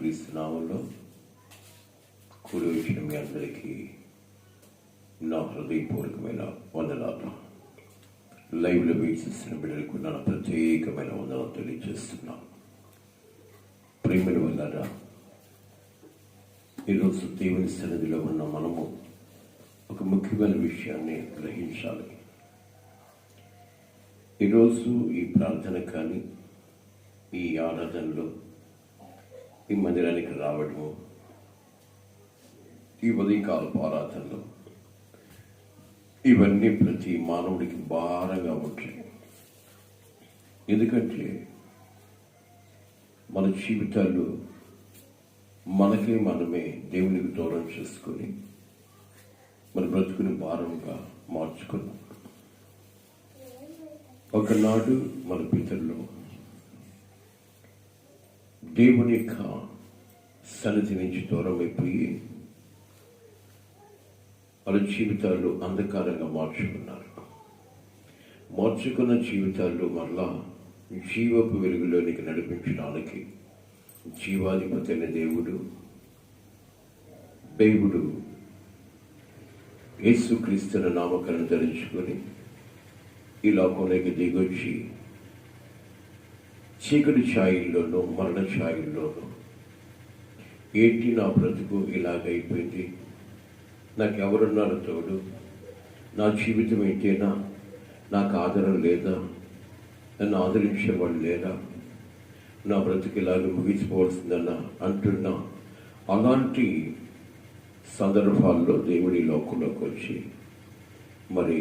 యేసుక్రీస్తు నామములో కూడి వచ్చిన మీ అందరికీ నా హృదయపూర్వకమైన వందనాలు. లైవ్లో వీక్షిస్తున్న బిడ్డలకు నా ప్రత్యేకమైన వందనాలు తెలియజేస్తున్నాను. ప్రేమల వల్ల ఈరోజు దేవుని సన్నిధిలో ఉన్న మనము ఒక ముఖ్యమైన విషయాన్ని గ్రహించాలి. ఈరోజు ఈ ప్రార్థన కానీ, ఈ ఆరాధనలో, ఈ మందిరానికి రావడము, ఈ ఉదయకాలపు ఆరాధనలో, ఇవన్నీ ప్రతి మానవుడికి భారంగా ఉంటాయి. ఎందుకంటే మన జీవితాలు మనకే మనమే దేవునికి దూరం చేసుకొని మన బ్రతుకుని భారంగా మార్చుకున్నాం. ఒకనాడు మన పితరులు దేవుని యొక్క సన్నిధి నుంచి దూరం అయిపోయి వాళ్ళ జీవితాలు అంధకారంగా మార్చుకున్న జీవితాల్లో మరలా జీవపు వెలుగులోనికి నడిపించడానికి జీవాధిపతి అయిన దేవుడు యేసుక్రీస్తుని నామకరణం ధరించుకొని ఈ లోకంలోకి దిగొచ్చి చీకటి ఛాయల్లోనూ మరణ ఛాయల్లోనూ ఏంటి నా బ్రతుకు ఇలాగైపోయింది, నాకెవరున్నారు తోడు, నా జీవితం ఏంటేనా, నాకు ఆదరణ లేదా, నన్ను ఆదరించేవాళ్ళు లేరా, నా బ్రతుకు ఇలాగ ముగిసిపోవాల్సిందన్న అంటున్నా. అలాంటి సందర్భాల్లో దేవుడి లోకంలోకి వచ్చి మరి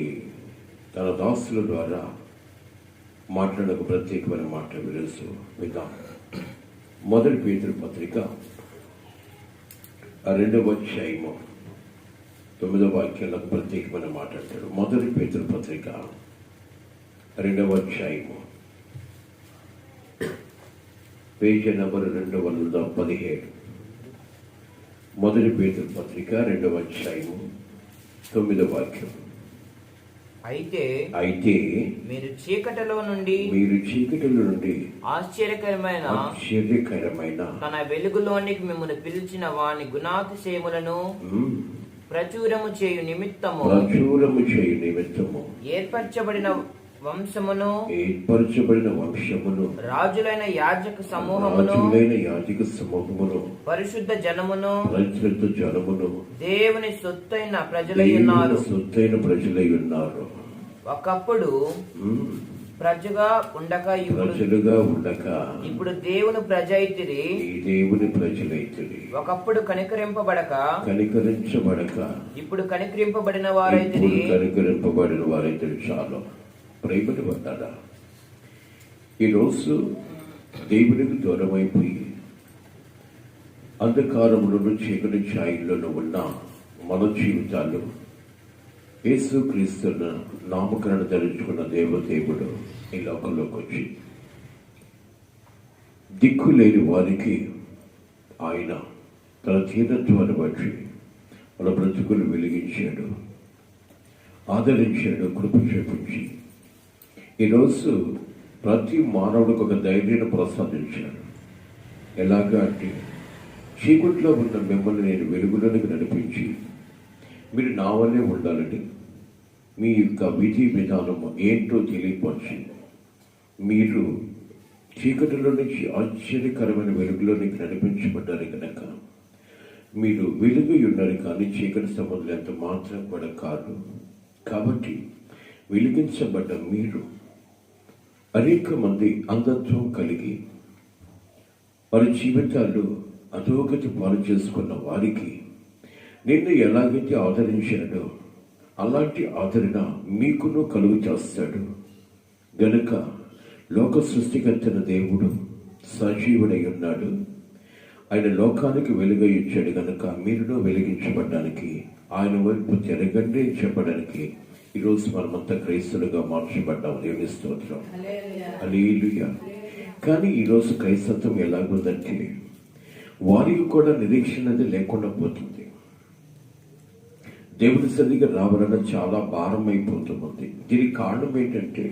తన దాసుల ద్వారా మాట్లాడిన ఒక ప్రత్యేకమైన మాట విధాం. మొదటి పేతురు పత్రిక 2వ అధ్యాయము 9వ వాక్యంలో ఒక ప్రత్యేకమైన మాట అంటాడు. మొదటి పేతురు పత్రిక 2వ అధ్యాయము పేజీ నంబర్ 217. మొదటి పేతురు పత్రిక 2వ అధ్యాయము 9వ వాక్యం. అయితే మీరు చీకటిలో నుండి ఆశ్చర్యకరమైన తన వెలుగులోనికి మిమ్మల్ని పిలిచిన వాని గుణాతిశయములను ప్రచురము చేయు నిమిత్తము ఏర్పరచబడిన వంశమును రాజులైన యాజక సమూహమును పరిశుద్ధ జనమును దేవుని సొత్తైన ప్రజలై ఉన్నారు. ఒకప్పుడు ప్రజగా ఉండక ఇప్పుడు దేవుని ప్రజైతిరి. ఒకప్పుడు కనికరింపబడక ఇప్పుడు కనికరింపబడిన వారైతిరి. చాలు ప్రేమను పొందాడా? ఈరోజు దేవునికి దూరం అయిపోయి అంధకారములను చీకటి ఛాయల్లోనూ ఉన్న మన జీవితాలు యేసుక్రీస్తును నామకరణ ధరించుకున్న దేవుడు ఈ లోకంలోకి వచ్చి దిక్కు లేని వారికి ఆయన తన తీరత్వాన్ని బట్టి వాళ్ళ బ్రతుకులు వెలిగించాడు, ఆదరించాడు, కృప చూపించి ఈరోజు ప్రతి మానవుడికి ఒక ధైర్యాన్ని ప్రసాదించాడు. ఎలాగా అంటే చీకట్లో ఉన్న మిమ్మల్ని నేను వెలుగులోనికి నడిపించి మీరు నా వల్లే ఉండాలని మీ యొక్క విధి విధానము ఏంటో తెలియపరిచి మీరు చీకటిలో నుంచి ఆశ్చర్యకరమైన వెలుగులోనికి నడిపించబడ్డారు కనుక మీరు వెలుగు ఉన్నారు కానీ చీకటి సంబంధం ఎంత మాత్రం కూడా కాదు. కాబట్టి వెలిగించబడ్డ మీరు అనేక మంది అంధత్వం కలిగి వారి జీవితాలు అధోగతి పాలు చేసుకున్న వారికి నిన్ను ఎలాగైతే ఆదరించాడో అలాంటి ఆదరణ మీకును కలుగు చేస్తాడు. గనుక లోక సృష్టికర్తన దేవుడు సజీవుడై ఉన్నాడు. ఆయన లోకానికి వెలుగై ఇచ్చాడు కనుక మీరును వెలిగించబడ్డానికి ఆయన వైపు తిరగండి చెప్పడానికి ఈరోజు మనమంతా క్రైస్తవులుగా మార్చబడ్డాం. దేవుని స్తోత్రం, హల్లెలూయా. కానీ ఈరోజు క్రైస్తత్వం ఎలాగుందంటే వారికి కూడా నిరీక్షణ అనేది లేకుండా పోతుంది. దేవుని సన్నిధికి రావాలన్న చాలా భారం అయిపోతుంది. దీనికి కారణం ఏంటంటే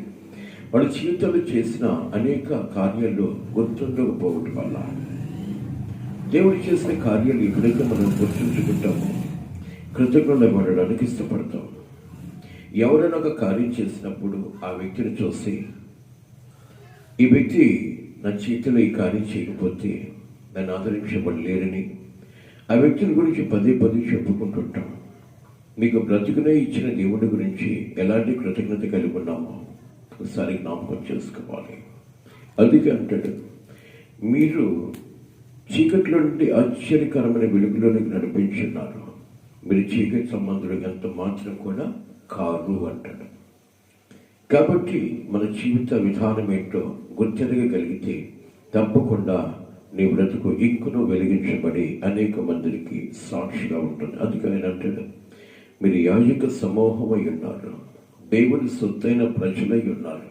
వాళ్ళ జీవితంలో చేసిన అనేక కార్యాలు గుర్తుండకపోవటం వల్ల దేవుడు చేసిన కార్యాలు ఎప్పుడైతే మనం గుర్తుంచుకుంటామో కృతజ్ఞత పడడానికి ఇష్టపడతాం. ఎవరైనా ఒక కార్యం చేసినప్పుడు ఆ వ్యక్తిని చూసి, ఈ వ్యక్తి నా చేతిలో ఈ కార్యం చేయకపోతే నన్ను ఆదరించబడలేరని ఆ వ్యక్తిని గురించి పదే పదే చెప్పుకుంటుంటాం. మీకు బ్రతుకునే ఇచ్చిన దేవుడి గురించి ఎలాంటి కృతజ్ఞత కలిగి ఉన్నామో ఒకసారి జ్ఞాపకం చేసుకోవాలి. అందుకే అంటాడు, మీరు చీకట్లో నుండి ఆశ్చర్యకరమైన వెలుగులోనికి నడిపించున్నారు, మీరు చీకటి సంబంధులు ఎంత మాత్రం కూడా కారు అంటాడు. కాబట్టి మన జీవిత విధానం ఏంటో గుర్తెరగగలిగితే తప్పకుండా నీ బ్రతుకు ఇంకును వెలిగించబడి అనేక మందికి సాక్షిగా ఉంటుంది. అందుకని అంటాడు, మీరు యాజక సమూహమై ఉన్నారు, దేవుని సొత్తైన ప్రజలై ఉన్నారు,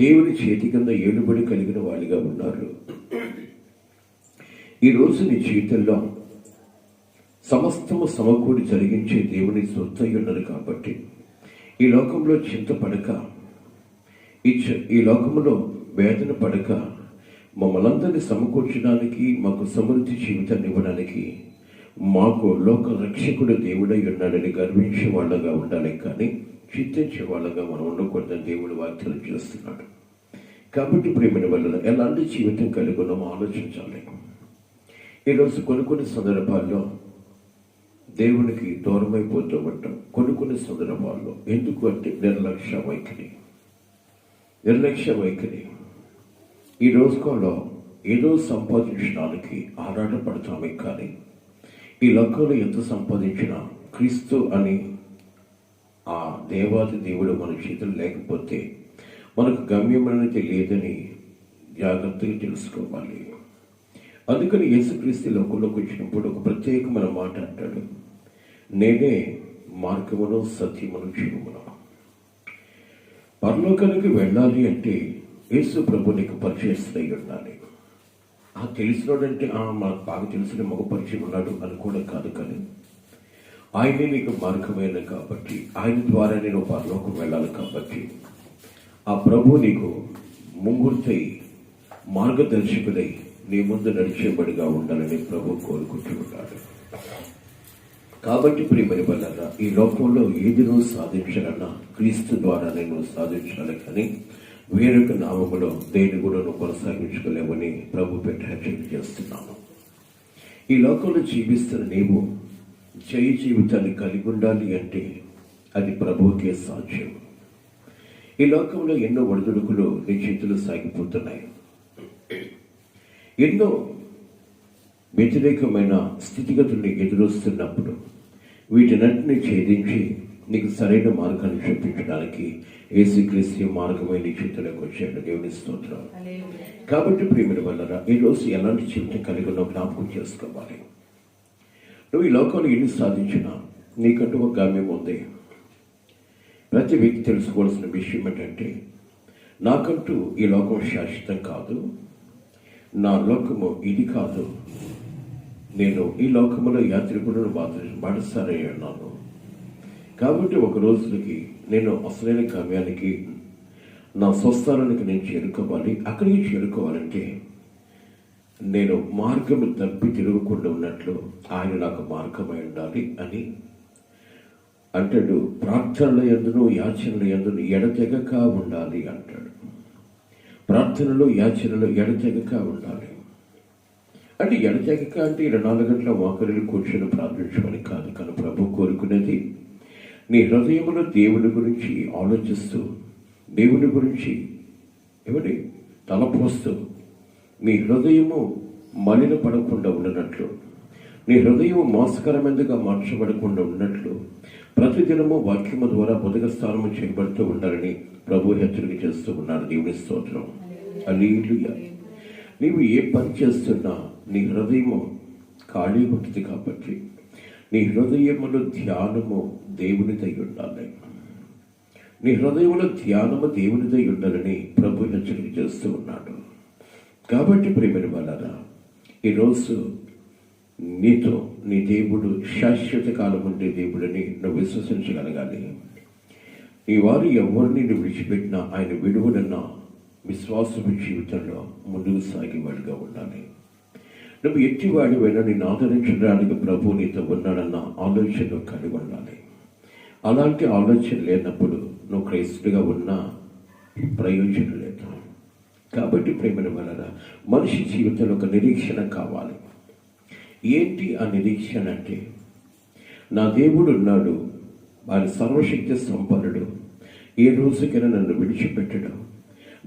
దేవుని చేతి కింద ఏలుబడి కలిగిన వాడిగా ఉన్నారు. ఈరోజు నీ జీవితంలో సమస్తము సమకూడి జరిగించే దేవుని సొత్తై ఉన్నది. కాబట్టి ఈ లోకంలో చింతపడక, ఈ లోకంలో వేదన పడక, మమ్మల్ందరినీ సమకూర్చడానికి, మాకు సమృద్ధి జీవితాన్ని ఇవ్వడానికి మాకు లోక రక్షకుడు దేవుడై ఉన్నాడని గర్వించే వాళ్ళగా ఉండాలి, కానీ చింతించే వాళ్ళగా మనం ఉండకూడదని దేవుడు వాగ్దానం చేస్తున్నాడు. కాబట్టి ప్రేమైన వల్ల ఎలాంటి జీవితం కలిగి ఉన్నామో ఆలోచించాలి. ఈరోజు కొన్ని సందర్భాల్లో దేవునికి దూరమైపోతూ ఉంటాం. కొన్ని సందర్భాల్లో ఎందుకు అంటే నిర్లక్ష్య వైఖరి. ఈ రోజులో ఏదో సంపాదించడానికి ఆరాటపడతామే, కానీ ఈ లోకంలో ఎంత సంపాదించినా క్రీస్తు అని ఆ దేవాది దేవుడు మన చేతులు లేకపోతే మనకు గమ్యం అనేది లేదని జాగ్రత్తగా తెలుసుకోవాలి. అందుకని యేసుక్రీస్తు లోకంలోకి వచ్చినప్పుడు ఒక ప్రత్యేకమైన మాట అంటాడు, నేనే మార్గమును సత్యమును జీవమును. పరలోకానికి వెళ్ళాలి అంటే యేసు ప్రభు నీకు పరిచయస్తుడై ఉండాలి. తెలిసినోడంటే మనకు బాగా తెలిసిన మగ పరిచయం ఉన్నాడు అనుకోవడం కాదు, కానీ ఆయనే నీకు మార్గమైన కాబట్టి, ఆయన ద్వారా నేను పరలోకం వెళ్ళాలి కాబట్టి ఆ ప్రభు నీకు ముంగుర్తై మార్గదర్శకుడై నీ ముందు నడిచేబడిగా ఉండాలని ప్రభు కోరుకుంటున్నాడు. కాబట్టి ప్రియమైన వల్ల ఈ లోకంలో ఏది నువ్వు సాధించాలన్నా క్రీస్తు ద్వారా నేను సాధించాలి, కానీ వేరొక నామములో దేని కూడా నువ్వు కొనసాగించుకోలేవని ప్రభు పెట్టి హెచ్చరిక చేస్తున్నాను. ఈ లోకంలో జీవిస్తున్న నీవు జయ జీవితాన్ని కలిగి ఉండాలి అంటే అది ప్రభువుకే సాధ్యం. ఈ లోకంలో ఎన్నో ఒడిదుడుకులు నీ చేతులు సాగిపోతున్నాయి. ఎన్నో వ్యతిరేకమైన స్థితిగతుల్ని ఎదురొస్తున్నప్పుడు వీటినన్నింటినీ ఛేదించి నీకు సరైన మార్గాన్ని చూపించడానికి యేసుక్రీస్తు మార్గమై నీ చేతులకు వచ్చాడు. దేవుని స్తోత్రం. కాబట్టి ప్రియమైన వల్ల ఈరోజు ఎలాంటి జీవితం కలిగి ఉన్నావు జ్ఞాపకం చేసుకోవాలి. నువ్వు ఈ లోకంలో ఎన్ని సాధించినా నీకంటూ ఒక గమ్యం ఉంది. ప్రతి వ్యక్తి తెలుసుకోవాల్సిన విషయం ఏంటంటే, నాకంటూ ఈ లోకం శాశ్వతం కాదు, నా లోకము ఇది కాదు, నేను ఈ లోకములో యాత్రికులను బాధిస్తానని అన్నాను. కాబట్టి ఒక రోజుకి నేను అసలైన గమ్యానికి, నా స్వస్థానానికి నేను చేరుకోవాలి. అక్కడికి చేరుకోవాలంటే నేను మార్గము తప్పి తిరగకుండా ఉన్నట్లు ఆయన నాకు మార్గమై ఉండాలి అని అంటాడు. ప్రార్థనల యందును యాచనల యందును ఎడతెగక ఉండాలి అంటాడు. ప్రార్థనలో యాచనలో ఎడతెగక ఉండాలి అంటే, ఎడతెగక అంటే 24 గంటల వాకరిలు కూర్చొని ప్రార్థించమని కాదు, కానీ ప్రభు కోరుకునేది నీ హృదయంలో దేవుని గురించి ఆలోచిస్తూ, దేవుని గురించి తలపోస్తూ, నీ హృదయము మలినపడకుండా ఉండనట్లు, నీ హృదయం మోసకరమైనదిగా మార్చబడకుండా ఉన్నట్లు ప్రతిదినము వాక్యము ద్వారా బుధక స్థానము చేయబడుతూ ఉండాలని ప్రభు హెచ్చరిక చేస్తూ ఉన్నాడు. దేవుని స్తోత్రం. హల్లెలూయా. నీవు ఏ పని చేస్తున్నా నీ హృదయము ఖాళీ ఉంటుంది కాబట్టి నీ హృదయములో ధ్యానము దేవునిదై ఉండాలి. నీ హృదయంలో ధ్యానము దేవునిదై ఉండాలని ప్రభు హెచ్చరిక చేస్తూ ఉన్నాడు. కాబట్టి ప్రియమైన వాళ్ళారా, ఈరోజు నీతో నీ దేవుడు శాశ్వత కాలం ఉండే దేవుడని నువ్వు విశ్వసించగలగాలి. నీ వారు ఎవరిని నువ్వు విడిచిపెట్టినా ఆయన విడువనన్న విశ్వాసపు జీవితంలో ముందుకు సాగేవాడిగా ఉండాలి. నువ్వు ఎట్టివాడివైనా నిన్ను ఆదరించడానికి ప్రభు నీతో ఉన్నాడన్న ఆలోచన కలిగి ఉండాలి. అలాంటి ఆలోచన లేనప్పుడు నువ్వు క్రైస్తుడిగా ఉన్నా ప్రయోజనం లేదు. కాబట్టి ప్రేమల వలన మనిషి జీవితంలో ఒక నిరీక్షణ కావాలి. ఏంటి ఆ నిరీక్షణ అంటే, నా దేవుడు ఉన్నాడు, ఆయన సర్వశక్తి సంపన్నుడు, ఏ రోజుకైనా నన్ను విడిచిపెట్టడం,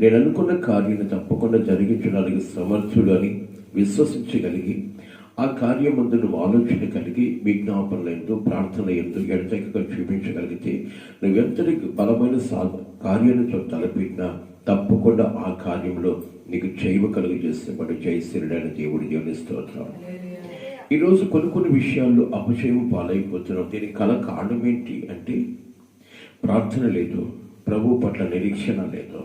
నేను అనుకున్న కార్యాన్ని తప్పకుండా జరిగించడానికి సమర్థుడు అని విశ్వసించగలిగి ఆ కార్యం ముందు నువ్వు ఆలోచన కలిగి విజ్ఞాపనలు ఎందు ప్రార్థన ఎందు ఎడతెగక చూపించగలిగితే నువ్వెంతటి బలమైన కార్యాన్ని తలపెట్టినా తప్పకుండా ఆ కార్యంలో నీకు జైవ కలుగు చేసేవాడు జయశీలుడైన దేవుడి స్తోత్రం. ఈరోజు కొన్ని విషయాల్లో అపజయం పాలైపోతున్నాం. దీనికి కారణం ఏంటి అంటే ప్రార్థన లేదు, ప్రభు పట్ల నిరీక్షణ లేదు.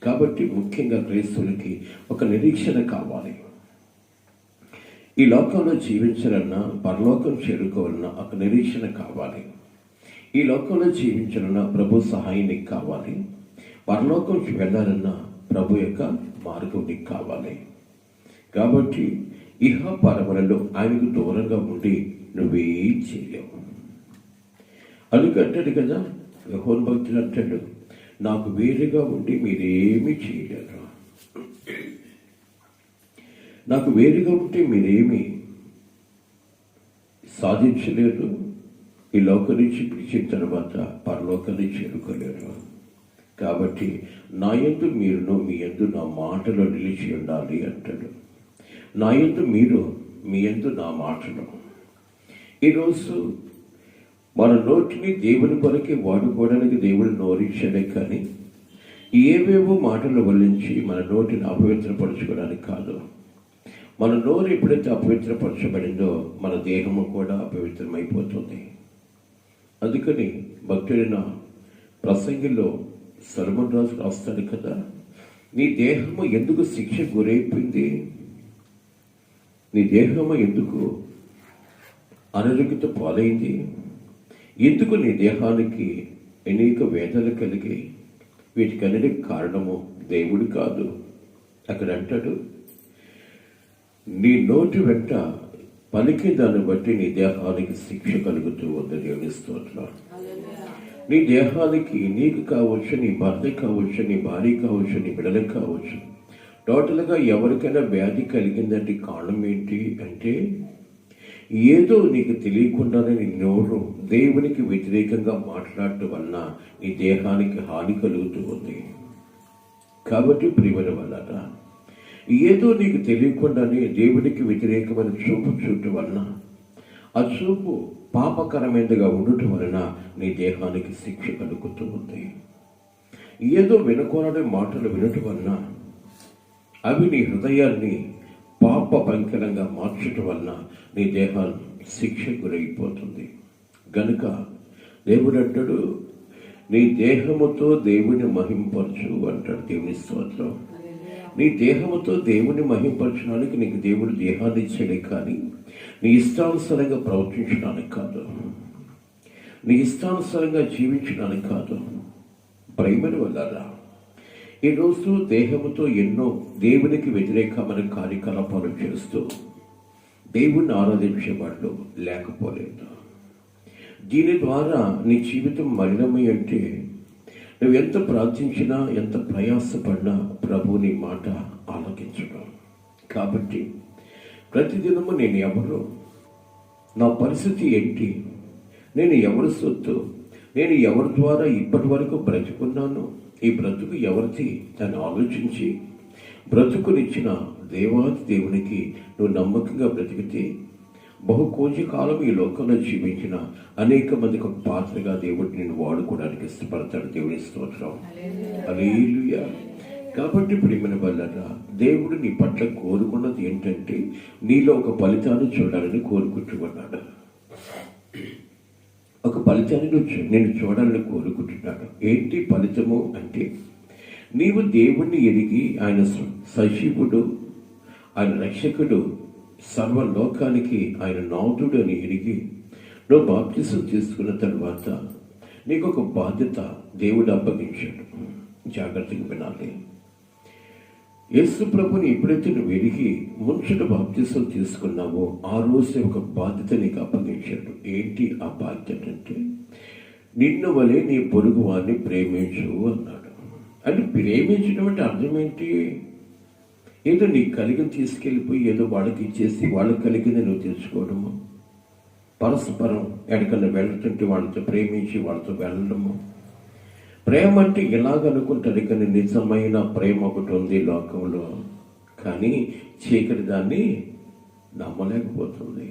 కాబట్టి ముఖ్యంగా క్రైస్తవులకి ఒక నిరీక్షణ కావాలి. ఈ లోకంలో జీవించాలన్నా పరలోకం చేరుకోవాలన్నా ఒక నిరీక్షణ కావాలి. ఈ లోకంలో జీవించాలన్నా ప్రభు సహాయం నీకు కావాలి. పరలోకంకి వెళ్ళాలన్నా ప్రభు యొక్క మార్గం నీకు కావాలి. కాబట్టి ఇహ పరమలలో ఆయనకు దూరంగా ఉండి నువ్వేం చేయలేవు. అందుకంటాడు కదా యెహోవా భక్తుడు అంటాడు, నాకు వేరుగా ఉండి మీరేమీ చేయలేరు. నాకు వేరుగా ఉంటే మీరేమీ సాధించలేరు. ఈ లోకం నుంచి పిలిచిన తర్వాత పరలోకాన్ని చేరుకోలేరు. కాబట్టి నా యందు మీరును మీ యందు నా మాటలో నిలిచి ఉండాలి అంటాడు. నా యందు మీరు, మీ యందు నా మాటలు. ఈరోజు మన నోటిని దేవుని కొరకే వాడుకోవడానికి దేవుడు నోరించాడే కానీ ఏవేవో మాటలు వల్లించి మన నోటిని అపవిత్రపరచుకోవడానికి కాదు. మన నోరు ఎప్పుడైతే అపవిత్రపరచబడిందో మన దేహము కూడా అపవిత్రమైపోతుంది. అందుకని భక్తుడైన ప్రసంగిలో సొలొమోను రాజు రాస్తాడు కదా, నీ దేహము ఎందుకు శిక్ష గురైపోయింది, నీ దేహము ఎందుకు అనారోగ్యత పాలైంది, ఎందుకు నీ దేహానికి అనేక వేదనలు కలిగాయి, వీటికన్నిటికి కారణము దేవుడు కాదు. అక్కడ అంటాడు, నీ నోటి వెంట పలికే దాన్ని బట్టి నీ దేహానికి శిక్ష కలుగుతూ ఉంది. దేవుని స్తోత్రం. నీ దేహానికి నీకు కావచ్చు, నీ భర్త కావచ్చు, నీ భార్య కావచ్చు, నీ బిడ్డలకు కావచ్చు, టోటల్గా ఎవరికైనా వ్యాధి కలిగిందంటే కారణం ఏంటి అంటే ఏదో నీకు తెలియకుండానే నీ నోరు దేవునికి వ్యతిరేకంగా మాట్లాడటం వలన నీ దేహానికి హాని కలుగుతూ ఉంది. కాబట్టి ప్రియమైన వలన ఏదో నీకు తెలియకుండానే దేవునికి వ్యతిరేకమైన చూపు చూడటం వలన ఆ చూపు పాపకరమైనదిగా ఉండటం వలన నీ దేహానికి శిక్ష కలుగుతూ ఉంది. ఏదో వినకూడని మాటలు వినటం వలన అవి నీ హృదయాన్ని పాప పంకలంగా మార్చటం వలన నీ దేహాన్ని శిక్ష గురైపోతుంది. గనుక దేవుడు అంటాడు, నీ దేహముతో దేవుని మహింపరచు అంటాడు. దేవుని స్తోత్రం. నీ దేహముతో దేవుని మహింపరచడానికి నీకు దేవుడు దేహాన్ని ఇచ్చాడే కానీ నీ ఇష్టానుసారంగా ప్రవర్తించడానికి కాదు, నీ ఇష్టానుసారంగా జీవించడానికి కాదు. ప్రేమను వల్ల ఈరోజు దేహముతో ఎన్నో దేవునికి వ్యతిరేకమైన కార్యకలాపాలు చేస్తూ దేవుణ్ణి ఆరాధించే వాళ్ళు లేకపోలేదు. దీని ద్వారా నీ జీవితం మలినమై అంటే నువ్వు ఎంత ప్రార్థించినా ఎంత ప్రయాసపడినా ప్రభు నీ మాట ఆలకించడం. కాబట్టి ప్రతిదినము నేను ఎవరు, నా పరిస్థితి ఏంటి, నేను ఎవరి సొత్తు, నేను ఎవరి ద్వారా ఇప్పటి వరకు బ్రతుకున్నాను, ఈ బ్రతుకు ఎవరిది దాన్ని ఆలోచించి బ్రతుకునిచ్చిన దేవాది దేవునికి నువ్వు నమ్మకంగా బ్రతికితే బహుకోజి కాలం ఈ లోకంలో జీవించిన అనేక మందికి ఒక పాత్రగా దేవుడు నేను వాడుకోవడానికి ఇష్టపడతాడు. దేవుని స్తోత్రం. హల్లెలూయా. కాబట్టి ప్రియమైన వల్లరా దేవుడు నీ పట్ల కోరుకున్నది ఏంటంటే నీలో ఒక ఫలితాన్ని చూడాలని కోరుకుంటున్నాడు. ఒక ఫలితాన్ని నేను చూడాలని కోరుకుంటున్నాడు. ఏంటి ఫలితము అంటే నీవు దేవుణ్ణి ఎరిగి ఆయన సజీవుడు, ఆయన రక్షకుడు, సర్వలోకానికి ఆయన నాథుడు అని ఎరిగి నువ్వు బాప్తిసం తీసుకున్న తర్వాత నీకు ఒక బాధ్యత దేవుడు అప్పగించాడు. జాగ్రత్తగా వినాలి. యేసు ప్రభుని ఎప్పుడైతే నువ్వు ఎరిగి ముంచుట బాప్తిసం తీసుకున్నావో ఆ రోజు ఒక బాధ్యత నీకు అప్పగించాడు. ఏంటి ఆ బాధ్యత అంటే, నిన్ను వలె నీ పొరుగు వారిని ప్రేమించు అన్నాడు. అంటే ప్రేమించడం అంటే అర్థం ఏంటి? ఏదో నీకు కలిగిన తీసుకెళ్ళిపోయి ఏదో వాళ్ళకి ఇచ్చేసి వాళ్ళకి కలిగింది నువ్వు తెచ్చుకోవడము, పరస్పరం ఎక్కడికన్నా వెళ్తుంటే వాళ్ళతో ప్రేమించి వాళ్ళతో వెళ్ళడము. ప్రేమ అంటే ఇలాగనుకుంటారు, కానీ నిజమైన ప్రేమ ఒకటి ఉంది లోకంలో, కానీ చీకటి దాన్ని నమ్మలేకపోతుంది.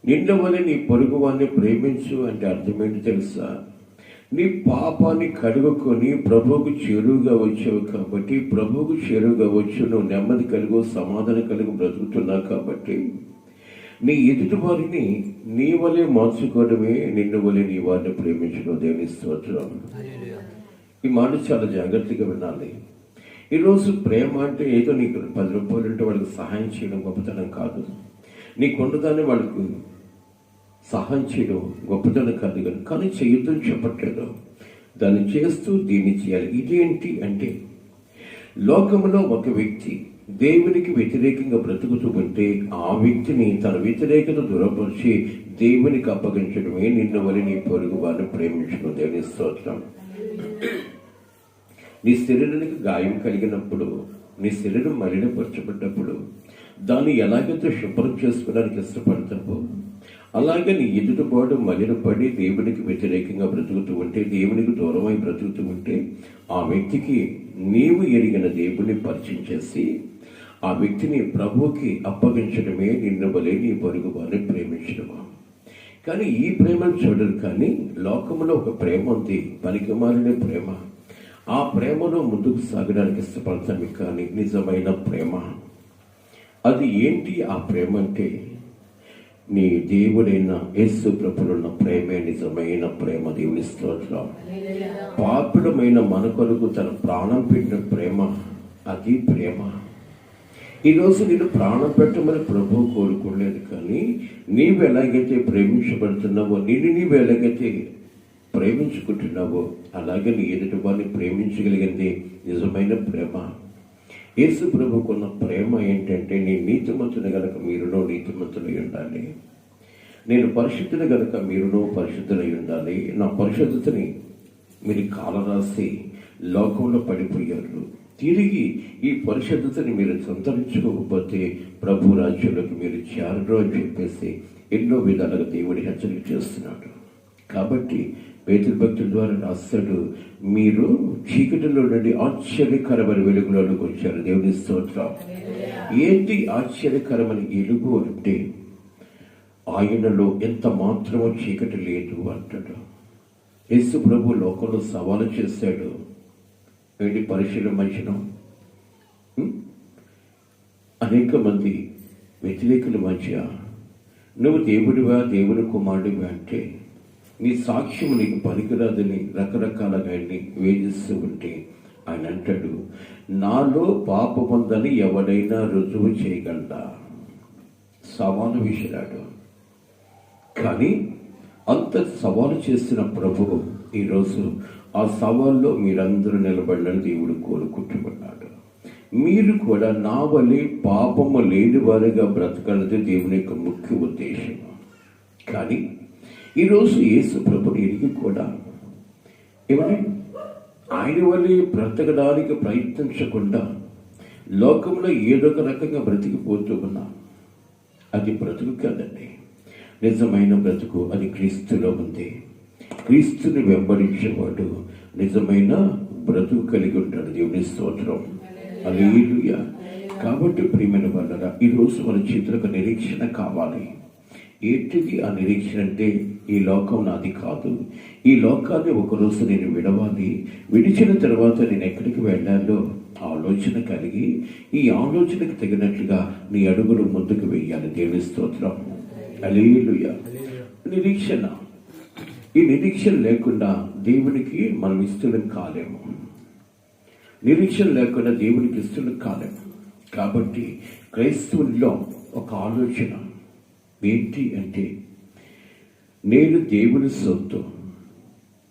నిన్ను వలె నీ పొరుగు వారిని ప్రేమించు అంటే అర్థమేంటి తెలుసా? నీ పాపాన్ని కడుగుకొని ప్రభువుకు చేరువుగా వచ్చావు కాబట్టి, ప్రభువుకు చేరువుగా వచ్చి నువ్వు నెమ్మది కలుగు సమాధానం కలుగు బ్రతుకుతున్నావు కాబట్టి, నీ ఎదుటి వారిని నీ వలె మార్చుకోవడమే నిన్ను వలె నీ వారిని ప్రేమించడం. దేవుని స్తోత్రం. ఈ మాట చాలా జాగ్రత్తగా వినాలి. ఈరోజు ప్రేమ అంటే ఏదో నీకు 10 రూపాయలు ఉంటే వాళ్ళకి సహాయం చేయడం గొప్పతనం కాదు, నీకున్నదాన్ని వాళ్ళకు సహాయం చేయడం గొప్పతనం కాదు. కానీ చేయొద్దని చెప్పట్లేదు, దాన్ని చేస్తూ దీన్ని చేయాలి. ఇదేంటి అంటే, లోకంలో ఒక వ్యక్తి దేవునికి వ్యతిరేకంగా బ్రతుకుతూ ఉంటే ఆ వ్యక్తిని తన వ్యతిరేకత దూరపరిచి దేవునికి అప్పగించడమే నిన్ను వలె నీ పొరుగు వారిని ప్రేమించడం. దేవుని స్తోత్రం. నీ శరీరానికి గాయం కలిగినప్పుడు, నీ శరీరం మలినపరచబడ్డప్పుడు దాన్ని ఎలాగైతే శుభ్రం చేసుకోవడానికి ఇష్టపడతావో, అలాగే నీ ఎదుటిపాటు మలినపడి దేవునికి వ్యతిరేకంగా బ్రతుకుతూ ఉంటే, దేవునికి దూరమై బ్రతుకుతూ ఉంటే, ఆ వ్యక్తికి నీవు ఎరిగిన దేవుని పరిచయం చేసి ఆ వ్యక్తిని ప్రభువుకి అప్పగించడమే నిన్ను వలె నీ పొరుగు వారిని ప్రేమించడము. కానీ ఈ ప్రేమను చూడరు. కానీ లోకంలో ఒక ప్రేమ ఉంది, పనికిమాలిన ప్రేమ. ఆ ప్రేమలో ముందుకు సాగడానికి ఇష్టపడతాము, కానీ నిజమైన ప్రేమ అది ఏంటి? ఆ ప్రేమ అంటే నీ దేవుడైన యేసు ప్రభువున్న ప్రేమే నిజమైన ప్రేమ. దేవుని స్తోత్రం. పాపుడమైన మన కొరకు తన ప్రాణం పెట్టిన ప్రేమ, అది ప్రేమ. ఈరోజు నేను ప్రాణం పెట్టమని ప్రభువు కోరుకోలేదు, కానీ నీవు ఎలాగైతే ప్రేమించబడుతున్నావో, నీవు ఎలాగైతే ప్రేమించుకుంటున్నావో అలాగే నీ ఎదుటి వారిని ప్రేమించగలిగింది నిజమైన ప్రేమ. యేసు ప్రభుకున్న ప్రేమ ఏంటంటే, నేను నీతిమంతుని గనక మీరునో నీతిమంతులై ఉండాలి, నేను పరిశుద్ధుని గనక మీరునో పరిశుద్ధులై ఉండాలి. నా పరిశుద్ధతని మీరు కాలరాసి లోకంలో పడిపోయారు. తిరిగి ఈ పరిశుద్ధతని మీరు సంతరించుకోకపోతే ప్రభు రాజ్యంలోకి మీరు చేరరు అని చెప్పేసి ఎన్నో విధాలుగా దేవుడి హెచ్చరిక చేస్తున్నాడు. కాబట్టి పేతురు భక్తుల ద్వారా రాస్తాడు, మీరు చీకటిలో నుండి ఆశ్చర్యకరమైన వెలుగులోకి వచ్చారు. దేవుని స్తోత్రం. ఏంటి ఆశ్చర్యకరమైన వెలుగు అంటే, ఆయనలో ఎంత మాత్రమో చీకటి లేదు అంటాడు. యేసు ప్రభు లోకంలో సవాలు చేశాడు, ఏంటి పరిశీలన మధ్యన అనేక మంది వ్యతిరేకుల మధ్య నువ్వు దేవుడివా దేవుని కుమారుడివా అంటే నీ సాక్ష్యం నీకు పనికిరాదని రకరకాలుగా ఆయన్ని వేధిస్తూ ఉంటే ఆయన అంటాడు, నాలో పాపముందని ఎవడైనా రుజువు చేయగలడా? సవాలు విసిరాడు. కానీ అంత సవాలు చేసిన ప్రభువు ఈరోజు ఆ సవాల్లో మీరందరూ నిలబడాలని దేవుడు కోరుకుంటున్నాడు. మీరు కూడా నా వలె పాపము లేని వారిగా బ్రతకాలది దేవుని యొక్క ముఖ్య ఉద్దేశం. కానీ ఈరోజు యేసు ప్రభుని ఎరిగి కూడా ఏమని ఆయన వలె బ్రతకడానికి ప్రయత్నించకుండా లోకంలో ఏదో ఒక రకంగా బ్రతికిపోతూ ఉన్నాం. అది బ్రతుకు కాదండి, నిజమైన బ్రతుకు అది క్రీస్తులో ఉంది. క్రీస్తుని వెంబడించేవాడు నిజమైన బ్రతుకు కలిగి ఉంటాడు. దేవుని స్తోత్రం. హల్లెలూయా. కాబట్టి ప్రియమైన వాళ్ళరా, ఈరోజు మన చేతులకు నిరీక్షణ కావాలి. ఏంటిది ఆ నిరీక్షణ అంటే, ఈ లోకం నాది కాదు, ఈ లోకాన్ని ఒకరోజు నేను విడవాలి, విడిచిన తర్వాత నేను ఎక్కడికి వెళ్ళాలో ఆలోచన కలిగి ఈ ఆలోచనకు తగినట్లుగా నీ అడుగులు ముందుకు వేయాలి. దేవుని స్తోత్రం. హల్లెలూయా. నిరీక్షణ. ఈ నిరీక్షణ లేకుండా దేవునికి మనం ఇష్టం కాలేము. నిరీక్షణ లేకుండా దేవునికి ఇష్టం కాలేము. కాబట్టి క్రైస్తవుల్లో ఒక ఆలోచన ఏంటి అంటే, నేను దేవుని సొత్తు,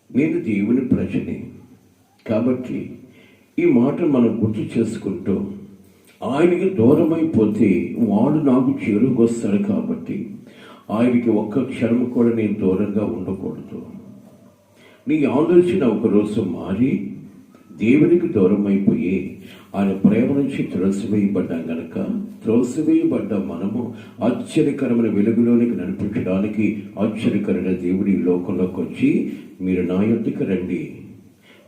నేను దేవుని ప్రజని. కాబట్టి ఈ మాట మనం గుర్తు చేసుకుంటూ ఆయనకి దూరమైపోతే వాడు నాకు చేరుకొస్తాడు కాబట్టి ఆయనకి ఒక్క క్షణం కూడా నేను దూరంగా ఉండకూడదు. నీ ఆలోచన ఒకరోజు మారి దేవునికి దూరం అయిపోయి ఆయన ప్రేమ నుంచి త్రోసివేయబడ్డాం గనక త్రోసివేయబడ్డ మనము ఆశ్చర్యకరమైన వెలుగులోనికి నడిపించడానికి ఆశ్చర్యకరమైన దేవుడి లోకంలోకి వచ్చి మీరు నా యొద్దకు రండి,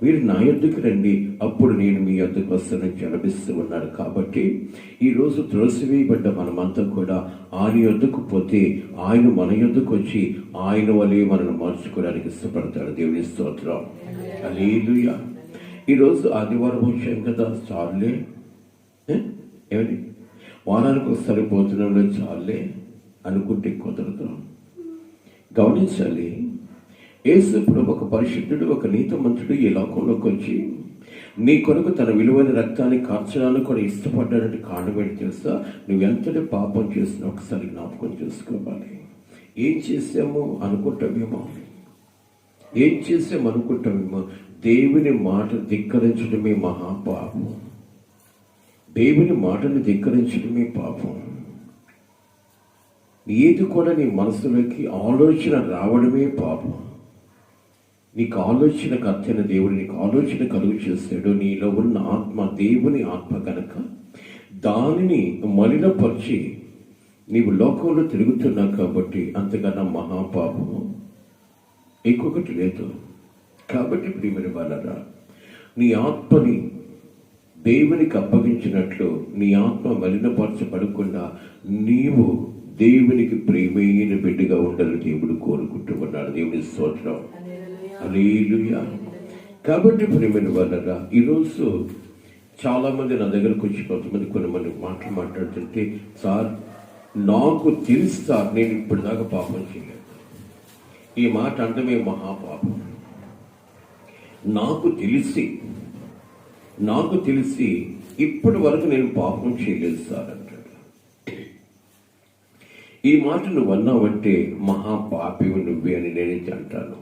మీరు నా యొద్దకు రండి, అప్పుడు నేను మీ యొద్దకు వస్తానని జలపిస్తూ ఉన్నాడు. కాబట్టి ఈరోజు త్రోసివేయబడ్డ మనమంతా కూడా ఆయన యొద్దకు పోతే ఆయన మన యొద్దకు వచ్చి ఆయన వలె మనల్ని మార్చుకోవడానికి ఇష్టపడతాడు. దేవుని స్తోత్రం. హల్లెలూయా. ఈరోజు ఆదివారం వచ్చాం కదా, చాలులే, ఏమండి వారానికి ఒకసారి పోతున్నాంలో చాలులే అనుకుంటే కుదరదు. గమనించాలి, యేసు ప్రభు ఒక పరిశుద్ధుడు, ఒక నీతిమంతుడు ఈ లోకంలోకి వచ్చి నీ కొరకు తన విలువైన రక్తాన్ని కార్చడానికి కూడా ఇష్టపడ్డాడంటే కారణం ఏంటి తెలుసా? నువ్వు ఎంతటి పాపం చేసినా ఒకసారి జ్ఞాపకం చేసుకోవాలి. ఏం చేసామో అనుకుంటామేమో, ఏం చేసామనుకుంటామేమో. దేవుని మాట ధిక్కరించడమే మహాపాపం. దేవుని మాటను ధిక్కరించడమే పాపం. ఏది కూడా నీ మనసులోకి ఆలోచన రావడమే పాపం. నీకు ఆలోచన కర్తైన దేవుడు నీకు ఆలోచన కలుగు చేస్తాడు. నీలో ఉన్న ఆత్మ దేవుని ఆత్మ కనుక దానిని మలినపరిచి నీవు లోకంలో తిరుగుతున్నావు కాబట్టి అంతకన్నా మహాపాపము ఇంకొకటి లేదు. కాబట్టి ప్రియమైన వాళ్ళరా, నీ ఆత్మని దేవునికి అప్పగించినట్లు నీ ఆత్మ మలినపరచబడకుండా నీవు దేవునికి ప్రియమైన బిడ్డగా ఉండాలని దేవుడు కోరుకుంటూ ఉన్నాడు. దేవుని స్తోత్రం. హల్లెలూయా. కాబట్టి ప్రియమైన వాళ్ళరా, ఈరోజు చాలా మంది నా దగ్గరకు వచ్చి కొంతమంది మాట్లాడుతుంటే, సార్ నాకు తెలుసు సార్ నేను ఇప్పటిదాకా పాపం చేయలేదు. ఈ మాట అంటమే మహాపాపం. నాకు తెలిసి ఇప్పటి వరకు నేను పాపం చేయలేదు సార్ అంటాడు. ఈ మాట నువ్వు అన్నావంటే మహాపాపివి నువ్వే అని నేనైతే అంటాను.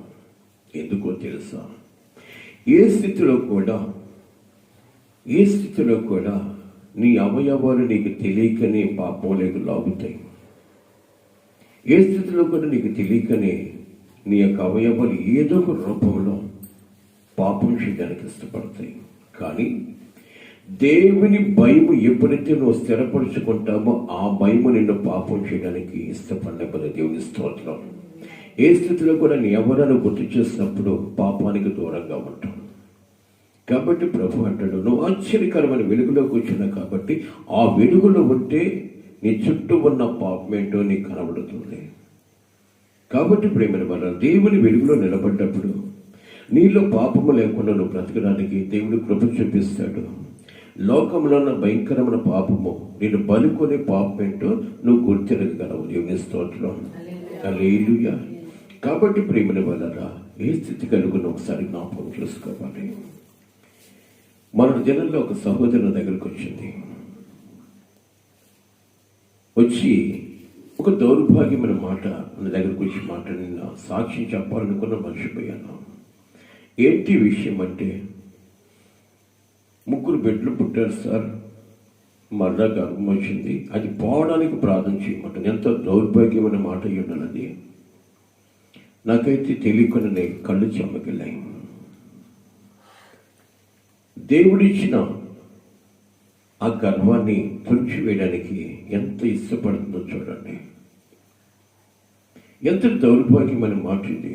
ఎందుకో తెలుసా? ఏ స్థితిలో కూడా నీ అవయవాలు నీకు తెలియకనే పాపంలోకి లాగుతాయి. ఏ స్థితిలో కూడా నీకు తెలియకనే నీ యొక్క అవయవాలు ఏదో ఒక రూపంలో పాపం చేయడానికి ఇష్టపడతాయి. కానీ దేవుని భయము ఎప్పుడైతే నువ్వు స్థిరపరుచుకుంటామో ఆ భయము నిన్ను పాపం చేయడానికి ఇష్టపడినప్పుడు దేవుని స్తోత్రం. ఏ స్థితిలో కూడా నీ ఎవరను గుర్తు చేసినప్పుడు పాపానికి దూరంగా ఉంటాం. కాబట్టి ప్రభు అంటాడు, నువ్వు ఆశ్చర్యకరమైన వెలుగులోకి వచ్చినా కాబట్టి ఆ వెలుగులో ఉంటే నీ చుట్టూ ఉన్న పాపం ఏంటో నీకు కనబడుతుంది. కాబట్టి ప్రేమైన వల్ల దేవుని వెలుగులో నిలబడ్డప్పుడు నీలో పాపము లేకుండా నువ్వు బ్రతకడానికి దేవుడు కృప చూపిస్తాడు. లోకంలో ఉన్న భయంకరమైన పాపము నేను బలుకొనే పాపం ఏంటో నువ్వు గుర్తిరగలవు. దేవుని స్తోత్రం. హల్లెలూయా. కాబట్టి ప్రేమని వలరా ఏ స్థితి కలుగును ఒకసారి జ్ఞాపకం చేసుకోవాలి. మన జనంలో ఒక సహోదరుని దగ్గరకు వచ్చి ఒక దౌర్భాగ్యమైన మాట నా దగ్గరకు వచ్చి మాట్లాడిన సాక్షి చెప్పాలనుకున్న మర్చిపోయాను. ఏంటి విషయం అంటే, 3 బిడ్డలు పుట్టారు సార్, మరలా గర్భం వచ్చింది, అది పోవడానికి ప్రార్థన చేయమంటాను. ఎంతో దౌర్భాగ్యమైన మాట అయ్యున్నది. నాకైతే తెలియకుండా కళ్ళు చెమ్మగిల్లాయి. దేవుడిచ్చిన ఆ గర్వాన్ని తుడిచివేయడానికి ఎంత ఇష్టపడుతుందో చూడండి. ఎంత దౌర్భాగ్యమైన మాట ఇది.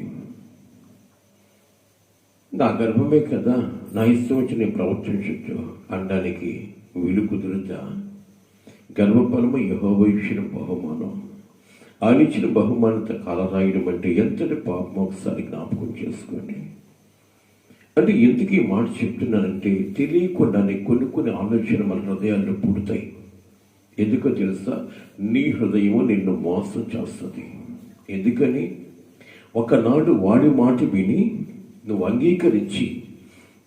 నా గర్భమే కదా, నా ఇష్టం వచ్చి నేను ప్రవర్తించవచ్చు అనడానికి వీలు కుదురుతా? గర్భఫలము యెహోవా ఇచ్చిన బహుమానం. ఆయన ఇచ్చిన బహుమానంతో కాలరాయడం అంటే ఎంతటి పాపం ఒకసారి జ్ఞాపకం చేసుకోండి. అంటే ఎందుకు ఈ మాట చెప్తున్నానంటే, తెలియకుండానే కొన్ని ఆలోచనలు మన హృదయాల్లో పుడతాయి. ఎందుకో తెలుసా? నీ హృదయము నిన్ను మోసం చేస్తుంది. ఎందుకని? ఒకనాడు వాడి మాట విని నువ్వు అంగీకరించి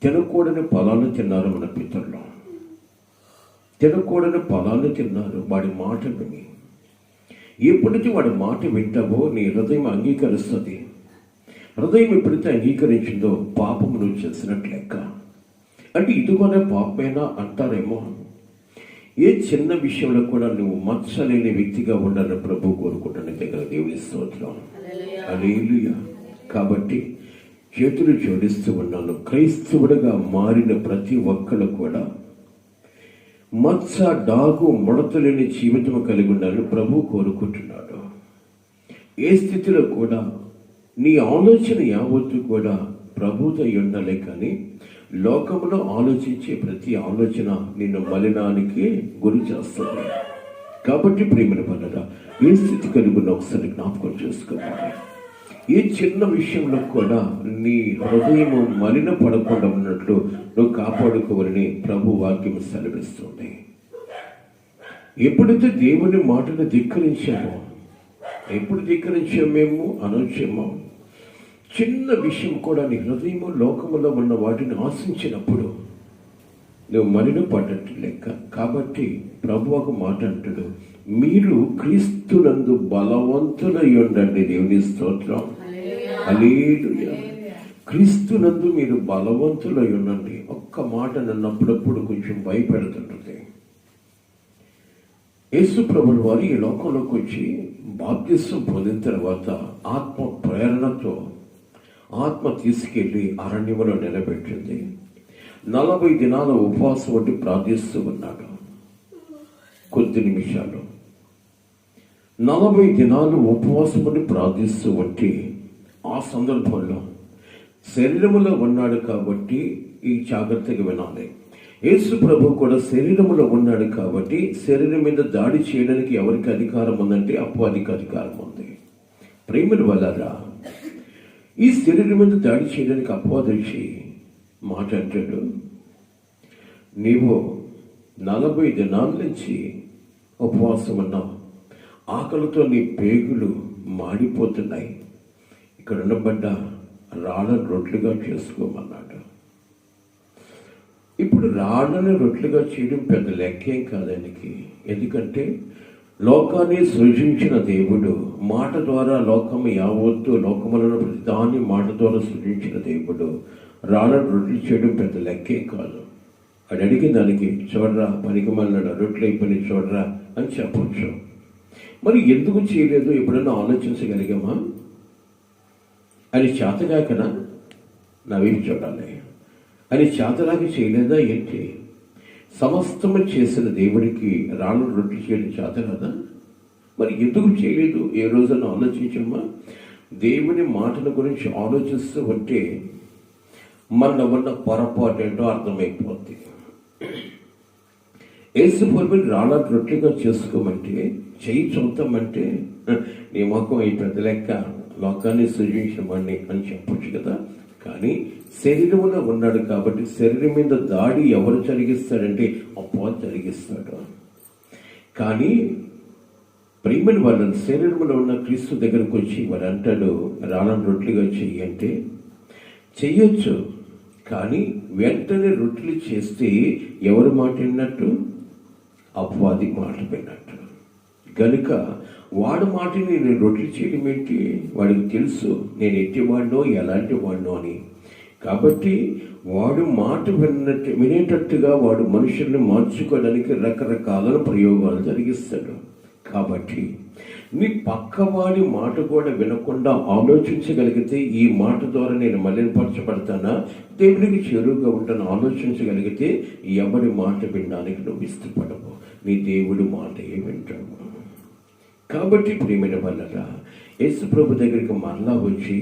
తినకూడని ఫలాలు తిన్నారు. మన పితరులు తినకూడని ఫలాలు తిన్నారు వాడి మాట విని. ఎప్పుడైతే వాడి మాట వింటావో నీ హృదయం అంగీకరిస్తుంది. హృదయం ఎప్పుడైతే అంగీకరించిందో పాపము నువ్వు చేసినట్లు లెక్క. అంటే ఇదిగోనే పాపమేనా అంటారేమో. ఏ చిన్న విషయంలో కూడా నువ్వు మచ్చలేని వ్యక్తిగా ఉండాలని ప్రభు కోరుకుంటాను దగ్గర దేవుని స్తోత్రం. హల్లెలూయా. కాబట్టి చేతులు జోడిస్తూ ఉన్నాను. క్రైస్తవుడిగా మారిన ప్రతి ఒక్కరు కూడా మచ్చ, డాగు, ముడతలేని జీవితం కలిగి ఉండాలని ప్రభు కోరుకుంటున్నాడు. ఏ స్థితిలో కూడా నీ ఆలోచన యావత్తు కూడా ప్రభుతో ఉండాలి. కానీ లోకంలో ఆలోచించే ప్రతి ఆలోచన నిన్ను మలినానికి గురి చేస్తుంది. కాబట్టి ప్రేమను వల్ల ఏ స్థితి కలిగి ఉన్న ఒకసారి జ్ఞాపకం చేసుకోవాలి. ఏ చిన్న విషయంలో కూడా నీ హృదయము మలిన పడకుండా ఉన్నట్లు నువ్వు కాపాడుకోవాలని ప్రభు వాక్యం సెలవిస్తుంది. ఎప్పుడైతే దేవుని మాటను ధిక్కరించామో, ఎప్పుడు ధిక్కరించాము మేము అనవచ్చేమో. చిన్న విషయం కూడా నీ హృదయము లోకములో ఉన్న వాటిని ఆశించినప్పుడు నువ్వు మలిన పడ్డట్టు లెక్క. కాబట్టి ప్రభు ఒక మాట అంటాడు, మీరు క్రీస్తునందు బలవంతులై ఉండండి. దేవుని స్తోత్రం. హల్లెలూయా. క్రీస్తునందు మీరు బలవంతులై ఉండండి. ఒక్క మాట నన్ను అప్పుడప్పుడు కొంచెం భయపెడుతుంటుంది. యేసు ప్రభుల వారు ఈ లోకంలోకి వచ్చి బాప్తిసం పొందిన తర్వాత ఆత్మ ప్రేరణతో ఆత్మ తీసుకెళ్లి అరణ్యంలో నిలబెట్టింది. 40 దినాల ఉపవాసం వంటి ప్రార్థిస్తూ ఉన్నాడు. కొద్ది నిమిషాలు 40 దినాలు ఉపవాసం వంటి ప్రార్థిస్తూ ఉంటే ఆ సందర్భంలో శరీరములో ఉన్నాడు కాబట్టి ఈ జాగ్రత్తగా వినాలి. యేసు ప్రభు కూడా శరీరములో ఉన్నాడు కాబట్టి శరీరం మీద దాడి చేయడానికి ఎవరికి అధికారం ఉందంటే అపవాదికి అధికారం ఉంది. ప్రేమల వల్ల ఈ శరీరం మీద దాడి చేయడానికి అపవాది వచ్చి మాట అంటాడు, నీవు 40 దినాల నుంచి ఉపవాసం ఉన్నావు, ఆకలితో నీ పేగులు మాడిపోతున్నాయి, ఇక్కడ ఉండబడ్డ రాళ్ళను రొట్లుగా చేసుకోమన్నాడు. ఇప్పుడు రాళ్ళను రొట్లుగా చేయడం పెద్ద లెక్కేం కాదానికి. ఎందుకంటే లోకాన్ని సృజించిన దేవుడు మాట ద్వారా లోకము యావత్తు లోకములను ప్రతిదాన్ని మాట ద్వారా సృజించిన దేవుడు రాళ్ళను రొట్లు చేయడం పెద్ద లెక్కే కాదు. అది అడిగిన దానికి చూడరా పనికి మళ్ళీ రొట్లు అయిపోయి చూడరా అని చెప్పవచ్చు. మరి ఎందుకు చేయలేదు ఎప్పుడైనా ఆలోచించగలిగామా? అని చేతగాకనా నా వైపు చూడాలి అని చేతలాగా చేయలేదా ఏంటి? సమస్తము చేసిన దేవుడికి రాళ్ళు రొట్టెలు చేయడం చేత కదా. మరి ఎందుకు చేయలేదు? ఏ రోజున ఆలోచించమ్మా. దేవుని మాటల గురించి ఆలోచిస్తూ ఉంటే మన ఉన్న పొరపాటు ఏంటో అర్థమైపోద్ది. యేసు ప్రభుని రాళ్ళ రొట్టెలుగా చేసుకోమంటే, చెయ్యి చూద్దామంటే నీ మొఖం ఈ పెద్ద లెక్క లోకాన్ని సృజించిన వాడిని అని చెప్పొచ్చు కదా. కానీ శరీరంలో ఉన్నాడు కాబట్టి శరీరం మీద దాడి ఎవరు జరిగిస్తాడంటే అపవాది జరిగిస్తాడు. కానీ ప్రేమని వాళ్ళని శరీరంలో ఉన్న క్రీస్తు దగ్గరకు వచ్చి వాడు అంటాడు రాళ్ళను రొట్టెలుగా చెయ్యి అంటే చెయ్యొచ్చు. కానీ వెంటనే రొట్టెలు చేస్తే ఎవరు మాట విన్నట్టు? అపవాది మాట విన్నట్టు. గనుక వాడు మాటని నేను రొట్టెలు చేయడం ఏంటి? వాడికి తెలుసు నేను ఎట్టివాడినో ఎలాంటి వాడినో అని. కాబట్టి వాడు మాట వినేటట్టుగా వాడు మనుషుల్ని మార్చుకోవడానికి రకరకాల ప్రయోగాలు జరిగిస్తాడు. కాబట్టి నీ పక్కవాడి మాట కూడా వినకుండా ఆలోచించగలిగితే ఈ మాట ద్వారా నేను మలినపరచబడతానా, దేవునికి చేరువుగా ఉంటాను ఆలోచించగలిగితే ఎవడి మాట వినడానికి నువ్వు ఇష్టపడవు, నీ దేవుడు మాటే వింటావు. కాబట్టి ప్రియమైన వల్ల యేసు ప్రభు దగ్గరికి మరలా వచ్చి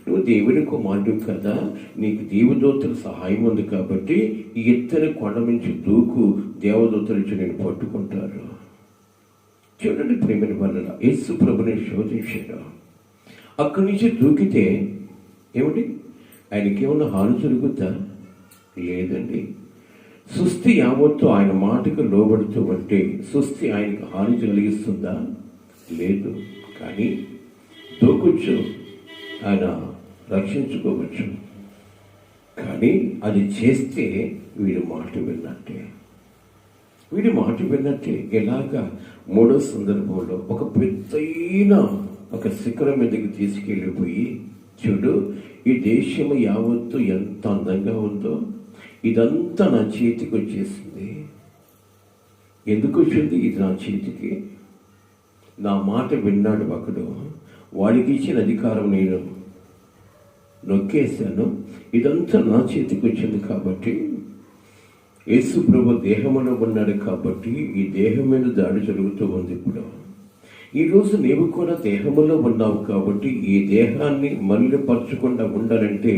నువ్వు దేవుని కుమారుడు కదా, నీకు దేవదూతల సహాయం ఉంది కాబట్టి ఈ ఎత్తని కొండ నుంచి దూకు, దేవదూతలు వచ్చి నేను పట్టుకుంటారు. చూడండి ప్రియమైన వల్ల యేసు ప్రభుని శోధించాడు. అక్కడి నుంచి దూకితే ఏమిటి? ఆయనకి ఏమన్నా హాని జరుగుద్దా? లేదండి. సుస్థి యావత్తు ఆయన మాటకు లోబడుతూ ఉంటే సుస్థి ఆయనకు హాని కలిగిస్తుందా? లేదు. కానీ దూకొచ్చు, ఆయన రక్షించుకోవచ్చు. కానీ అది చేస్తే వీడి మాట విన్నట్టే, వీడి మాట విన్నట్టే. ఇలాగా మూడో సందర్భంలో ఒక పెద్దైన ఒక శిఖరం మీదకి తీసుకెళ్ళిపోయి చూడు, ఈ దేశం యావత్తు ఎంత అందంగా ఉందో, ఇదంతా నా చేతికి వచ్చేసింది. ఎందుకు వచ్చింది ఇది నా చేతికి? నా మాట విన్నాడు ఒకడు, వాడికి ఇచ్చిన అధికారం నేను నొక్కేశాను. ఇదంతా నా చేతికి వచ్చింది కాబట్టి, యేసు ప్రభు దేహంలో ఉన్నాడు కాబట్టి ఈ దేహం మీద దాడి జరుగుతూ ఉంది. ఇప్పుడు ఈరోజు నీవు కూడా దేహంలో ఉన్నావు కాబట్టి ఈ దేహాన్ని మలినపరచకుండా ఉండాలంటే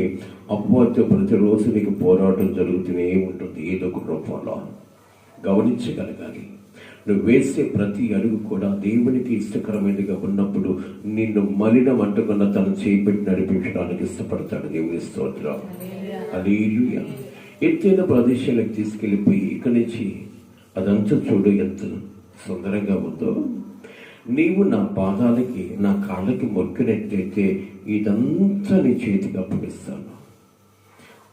అపవాదితో ప్రతిరోజు నీకు పోరాటం జరుగుతూనే ఉంటుంది ఏదో ఒక రూపంలో. గమనించగలగాలి. నువ్వు వేసే ప్రతి అడుగు కూడా దేవునికి ఇష్టకరమైనదిగా ఉన్నప్పుడు నిన్ను మలినం అంటుకున్న తను చేపెట్టి నడిపించడానికి ఇష్టపడతాడు. దేవుని స్తోత్రం. హల్లెలూయా. ఎత్తైన ప్రదేశాలకు తీసుకెళ్ళిపోయి ఇక్కడి నుంచి అదంతా చూడు ఎంత సుందరంగా ఉందో. నీవు నా పాదాలకి నా కాళ్ళకి మొక్కినట్టయితే ఇదంతా నీ చేతికి అప్పగిస్తాను.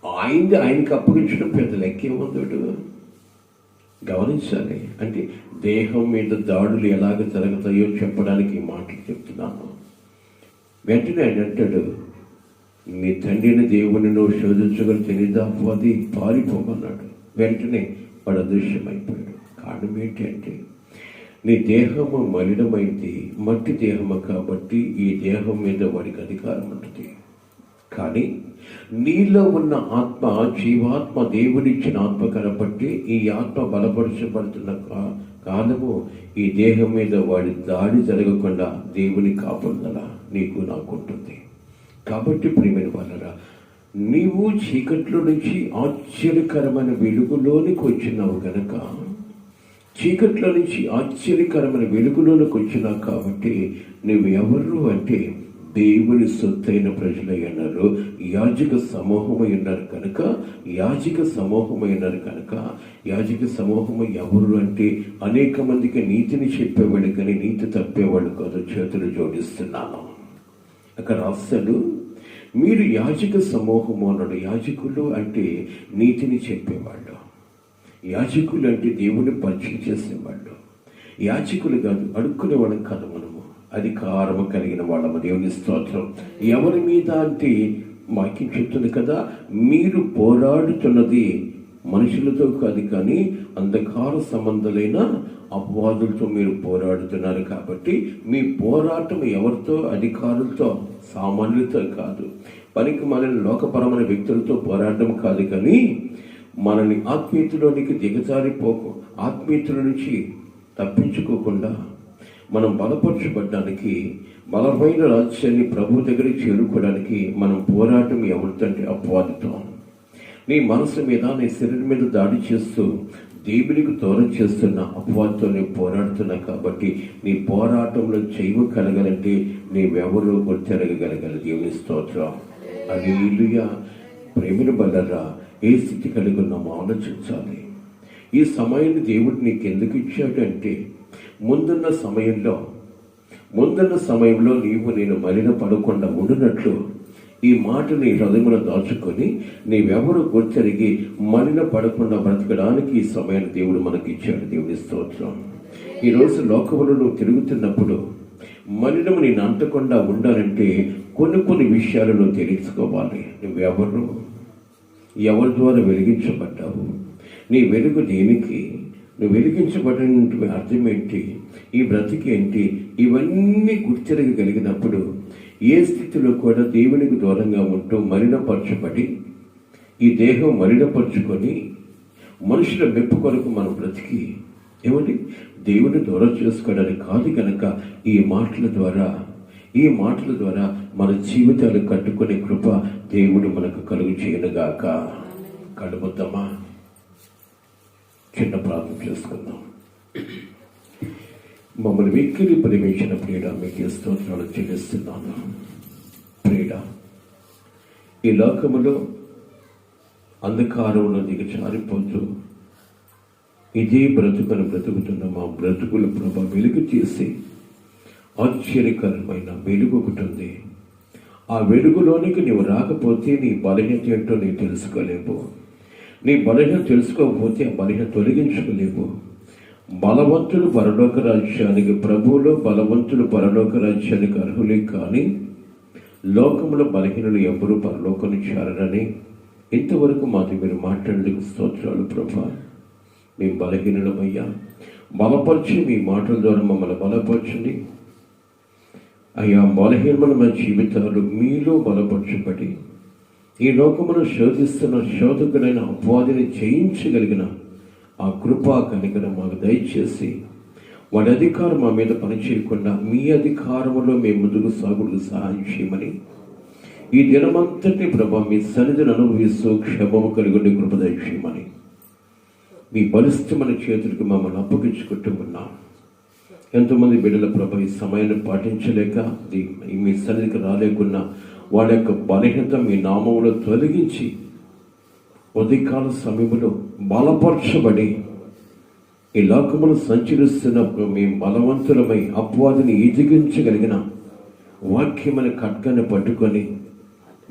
ఆయనకి అప్పగించడం పెద్ద లెక్కేముందడు. గమనించాలి. అంటే దేహం మీద దాడులు ఎలాగ జరుగుతాయో చెప్పడానికి మాటలు చెప్తున్నాను. వెంటనే ఆయన అంటాడు, నీ తండ్రిని దేవుని నువ్వు శోధించగలి తెలియదా? అది పారిపోమన్నాడు. వెంటనే వాడు అదృశ్యమైపోయాడు. కారణం ఏంటి అంటే, నీ దేహము మలినమైంది, మట్టి దేహము కాబట్టి ఈ దేహం మీద వాడికి అధికారం ఉంటుంది. కానీ నీలో ఉన్న ఆత్మ జీవాత్మ దేవుడిచ్చిన ఆత్మ కాబట్టి ఈ ఆత్మ బలపరచబడుతున్న కాలము ఈ దేహం మీద వాడి దాడి జరగకుండా దేవుని కాపాడుదల నీకు నాకు ఉంటుంది. కాబట్టి ప్రియమైన వాళ్ళరా, నీవు చీకట్లో నుంచి ఆశ్చర్యకరమైన వెలుగులోనికి వచ్చినావు గనక, చీకట్లో నుంచి ఆశ్చర్యకరమైన వెలుగులోనికి వచ్చినావు కాబట్టి నువ్వు ఎవరు అంటే దేవుని సొత్తైన ప్రజలై ఉన్నారు, యాజక సమూహమై ఉన్నారు కనుక, యాజక సమూహమై ఉన్నారు కనుక, యాజక సమూహము ఎవరు అంటే అనేక మందికి నీతిని చెప్పేవాళ్ళు కానీ నీతి తప్పేవాళ్ళు కాదు. చేతులు జోడిస్తున్నాను. అక్కడ రాస్తాడు, మీరు యాజక సమూహము అన్నాడు. యాజకులు అంటే నీతిని చెప్పేవాళ్ళు, యాజకులు అంటే దేవుని పరిచయం చేసేవాళ్ళు. యాజకులు కాదు, అడుక్కునే వాళ్ళం కాదు. మనము అధికారము కలిగిన వాళ్ళము. దేవుని స్తోత్రం. ఎవరి మీద అంటే వాక్యం చెప్తుంది కదా, మీరు పోరాడుతున్నది మనుషులతో కాదు కానీ అంధకార సంబంధులైన అపవాదులతో మీరు పోరాడుతున్నారు. కాబట్టి మీ పోరాటం ఎవరితో? అధికారులతో, సామాన్యులతో కాదు. పనికి మనల్ని లోకపరమైన వ్యక్తులతో పోరాడడం కాదు కానీ మనల్ని ఆత్మీయతలోనికి దిగజారిపోకు, ఆత్మీయతల నుంచి తప్పించుకోకుండా మనం బలపరచబడ్డానికి, బలమైన రాజ్యాన్ని ప్రభు దగ్గరికి చేరుకోవడానికి మనం పోరాటం ఎవరితో? అపవాదితో. నీ మనసు మీద, నీ శరీరం మీద దాడి చేస్తూ దేవునికి దూరం చేస్తున్న అపవాదితో నేను పోరాడుతున్నా. కాబట్టి నీ పోరాటంలో చేయవ కలగాలంటే నీవెవరో గుర్తెరగగలగాలి. దేవుని స్తోత్రం. హల్లెలూయా. ప్రేమిన బలరా, ఏ స్థితి కలిగి ఉన్నామో ఆలోచించాలి. ఈ సమయాన్ని దేవుడు నీకు ఎందుకు ఇచ్చాడు అంటే, ముందున్న సమయంలో నీవు నేను మలిన పడకుండా ఉండినట్లు ఈ మాట నీ హృదయములో దాచుకొని నీవెవరు గుర్తెరిగి మలిన పడకుండా బ్రతకడానికి ఈ సమయాన్ని దేవుడు మనకి ఇచ్చాడు. దేవుని స్తోత్రం. ఈరోజు లోకములో నువ్వు తిరుగుతున్నప్పుడు మలినము నేను అంటకుండా ఉండాలంటే కొన్ని విషయాలు నువ్వు తెలుసుకోవాలి. నువ్వెవరు, ఎవరి ద్వారా వెలిగించబడ్డావు, నీ వెలుగు దేనికి, నువ్వు వెలిగించబడిన అర్థం ఏంటి, ఈ బ్రతికి ఏంటి, ఇవన్నీ గుర్తిరగలిగినప్పుడు ఏ స్థితిలో కూడా దేవునికి దూరంగా ఉంటూ మలినపరచబడి ఈ దేహం మలినపరుచుకొని మనుషుల మెప్పు కొరకు మనం బ్రతికి ఏమండి దేవుని దూరం చేసుకోవడానికి కాదు. కనుక ఈ మాటల ద్వారా మన జీవితాలు కట్టుకునే కృప దేవుడు మనకు కలుగు చేయనుగాక. కడుపుతామా? చిన్న ప్రార్థన చేసుకుందాం. మమ్మల్ని వెక్కిలి ప్రేమించిన ప్రియుడా, మీకు స్తోత్రాలు చెల్లిస్తున్నాను. ప్రియుడా, ఈ లోకములో అంధకారంలో దిగజారిపోతూ ఇదే బ్రతుకుతున్న మా బ్రతుకుల ప్రభ వెలుగు చేసి ఆశ్చర్యకరమైన వెలుగు ఒకటి ఉంది. ఆ వెలుగులోనికి నీవు రాకపోతే నీ బలహీనత ఏంటో నీవు తెలుసుకోలేవు. నీ బలహీనత తెలుసుకోకపోతే ఆ బలహీనత తొలగించుకోలేవు. బలవంతులు పరలోక రాజ్యానికి, ప్రభువులో బలవంతులు పరలోక రాజ్యానికి అర్హులే కానీ లోకములో బలహీనులు ఎవ్వరూ పరలోకాన్ని చేరరని ఇంతవరకు మాతో మీరు మాట్లాడేందుకు స్తోత్రాలు ప్రభా. మేము బలహీనులమయ్యా, బలపరిచి మీ మాటల ద్వారా మమ్మల్ని బలపరచండి అయ్యా. బలహీనమైన మా జీవితాలు మీలో బలపరచబడి ఈ లోకమును శోధిస్తున్న శోధకుడైన అపవాదిని జయించగలిగిన ఆ కృపా కనికరం మాకు దయచేసి వాడి అధికారం మా మీద పనిచేయకుండా మీ అధికారంలో మేము ముందుకు సాగుడు సహాయం చేయమని ఈ దినమంతటి ప్రభా మీ సన్నిధిని అనుభవిస్తూ క్షేమము కలిగి కృప దయచేయమని మీ బలిష్టమైన చేతులకు మమ్మల్ని అప్పగించుకుంటూ ఉన్నాం. ఎంతోమంది బిడ్డల ప్రభా ఈ సమయాన్ని పాటించలేక మీ సన్నిధికి రాలేకున్నా వాళ్ళ యొక్క బలహీనత మీ నామంలో తొలగించి ఉదయకాల సమయంలో బలపరచబడి ఈ లోకములు సంచరిస్తున్నప్పుడు మేము బలవంతులమై అపవాదిని ఎదిగించగలిగిన వాక్యమైన ఖడ్గాన్ని పట్టుకొని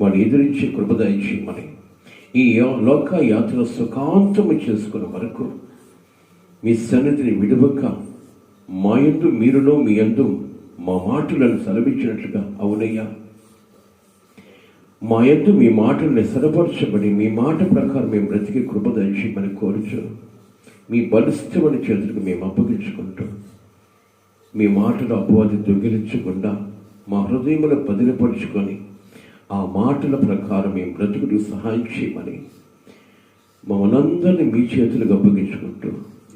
వాడు ఎదిరించి కృప దయచేయమని ఈ లోక యాత్ర సుఖాంతము చేసుకున్న వరకు మీ సన్నిధిని విడువక మా యందు మీరులో మీ యందు మా మాటలను సెలవిచ్చినట్లుగా అవునయ్యా, మా యందు మీ మాటలను స్థిరపరచబడి మీ మాట ప్రకారం మేము బ్రతికి కృప దయచేయమని కోరుచు మీ బలిష్టమైన చేతులకు మేము అప్పగించుకుంటూ మీ మాటలు అపవాది దొంగిలించకుండా మా హృదయములు బదిలపరుచుకొని ఆ మాటల ప్రకారం మేము బ్రతుకుడు సహాయం చేయమని మమ్మల్ందరినీ మీ చేతులకు అప్పగించుకుంటూ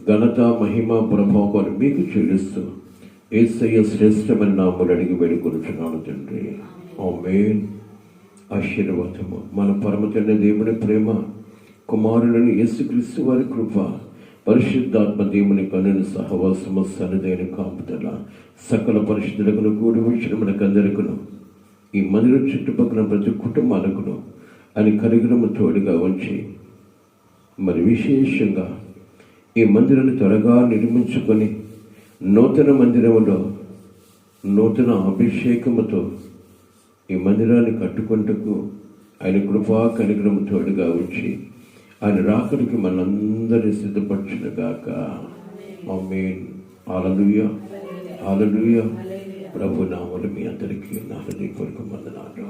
ఘనత మహిమ ప్రభావాలు మీకు చెల్లిస్తూ యేసయ్య శ్రేష్టమైన నామములు అడిగి వేడుకొనుచున్నాను తండ్రి. ఆమేన్. ఆశీర్వాదము మన పరమ తండ్రి దేవుని ప్రేమ, కుమారులను యేసుక్రీస్తు వారి కృప, పరిశుద్ధాత్మ దేవుని కనుని సహవాసము సన్నిధైన కాపుదల సకల పరిశుద్ధులకు కూడి వచ్చిన మనకందరికను ఈ మందిరం చుట్టుపక్కల ప్రతి కుటుంబాలకును అని కరిగినము తోడుగా ఉంచి మరి విశేషంగా ఈ మందిరాన్ని త్వరగా నిర్మించుకొని నూతన మందిరములో నూతన అభిషేకముతో ఈ మందిరాన్ని కట్టుకుంటకు ఆయన కృపా కనికరము తోడుగా ఉంచి ఆయన రాకడికి మనందరినీ సిద్ధపరచునుగాక. ఆమేన్. హల్లెలూయా, హల్లెలూయా. ప్రభు నామములో మీ అందరికీ నా హృదయపూర్వక వందనాలు.